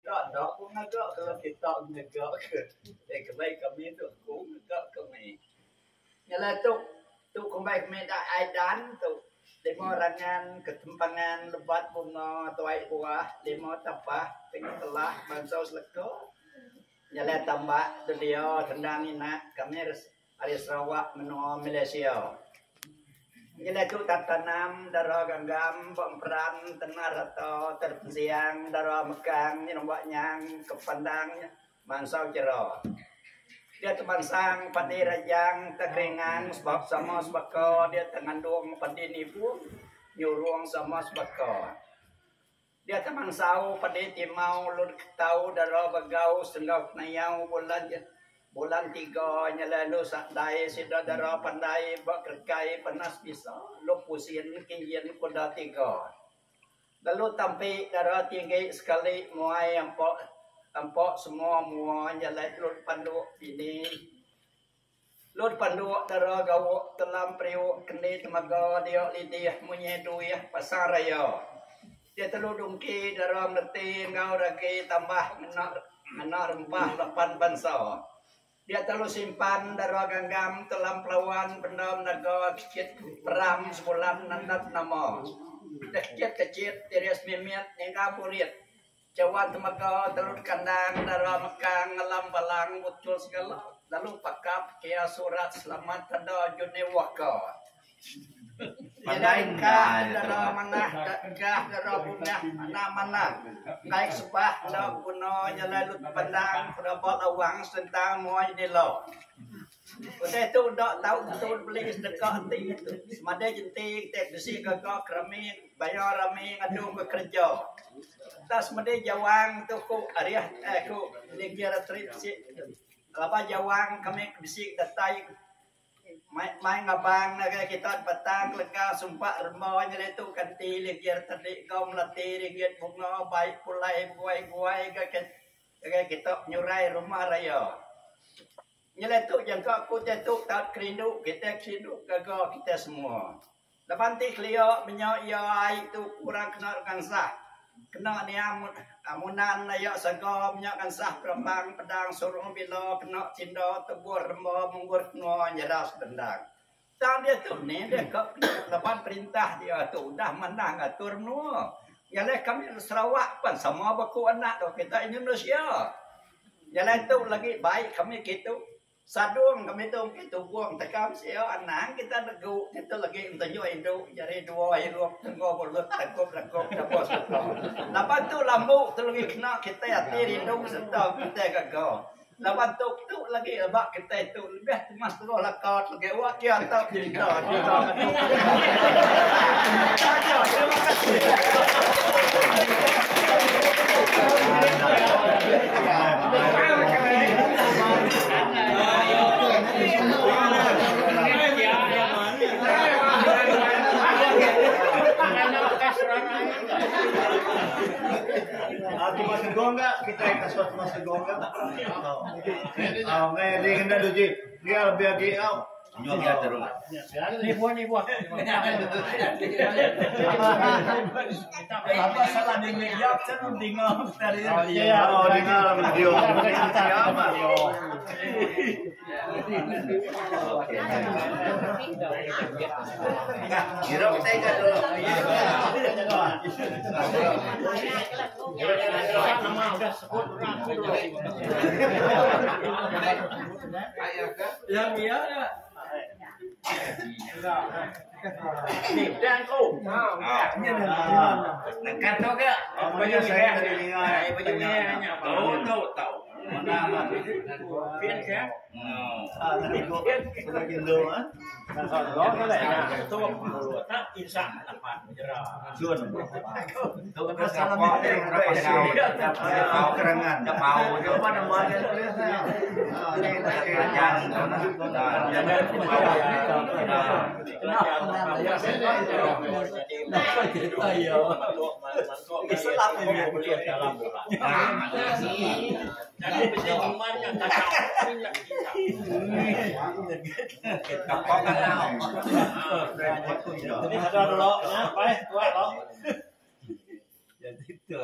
Đó cũng nó gỡ kalau kita ngegak ke baik kami tu cũng ngegak kami nyala tu kembali kami dah aidan tu demo rangan ketempangan lebat bunga tuai buah demo tapah tengah telah bangsa seleko nyala tambah dia tendang ina kami hari Sarawak menua Malaysia nyala tu tanam darah ganggam peran tenar atau tersiang darah mekang ni nombak nyang kepandang mansau jero dia teman sang padi rajang tekringan sebab sama sebako dia tengandung padi nipu nyuruang sama sebako dia teman sau padi timau lud ketau darah bagau sendok nayau bulan 3 nyala lu sakdai sida darah pandai bak kerkai panas bisa lu pusin kinyen kuda 3 lalu tampi darah tinggi sekali muai empok semua mua nyala lut panduk ini lut panduk darah gawuk telam priuk keni temaga dia lidih munyedu ya pasar raya dia telu dungki darah ngerti ngau ragi tambah menak rempah 8 bansa dia terlalu simpan darah ganggam telam pelawan pendam naga kecil peram sebulan nandat nama kecil kecil tiris mimiat nengah purit cawan temaga telur kandang darah mekang ngelam balang muncul segala lalu pakap kia surat selamat tanda juni waka Yadaikah darah manah dakah darah bunah mana naik sebah darah buno nyala lut pandang berabot awang sentang muai nilo udah itu udah tahu betul beli sedekah hati itu semada jentik tek besi gagak kerami bayar rami ngadu bekerja tas semada jawang tu ku ariah ku ligira trip si apa jawang kami besi datai main ngabang naga kita petang lega sumpah remah nyala itu kanti ligiar tadi kau melatih ligiar bunga baik pulai buai kayak kita nyurai rumah raya nyala itu yang aku tetuk tak kerindu kita kerindu gagal kita semua lepas ti kelio menyo ya itu kurang kena kansah kena ni amunan ayak sagam nyak kansah perembang pedang surung bila kena cinda tebur remba munggur kena nyeras dendang tang dia tu ni dia ke lepas perintah dia tu dah menang atur nu yalah kami Sarawak pun sama baku anak tu kita Indonesia yalah tu lagi baik kami gitu sadung kami tu gitu buang tekam sia anak kita negu kita lagi untuk Indo jadi dua hirup tengok bulut takut dapos lepas tu lambu tu lagi kena kita hati rindu serta kita gagal lepas tu lagi lebak kita itu lebih mas tu lakat lagi wak dia tak cerita terima masuk gongga kita kasut masuk gongga. Nggak dia kena duji dia lebih lagi Nyonya terus. Ni buah. Apa salah di media kan dengar dari iya dengar video. Kira kita ikat dulu. Nama udah sebut Yang dia dan oh nekat tu ke? Banyak saya dari Tahu. Mana? Pian kan? tadi kok sudah gitu kan? Đó cái này là tôi tak insan tempat menyerah. Jun. Tu kan salah dia berapa Kerengan. mau coba namanya. Islam ini boleh dalam bola. Jadi penyumannya Kapok kan nào. Jadi ada dulu, apa? Kuat loh. Jadi tu.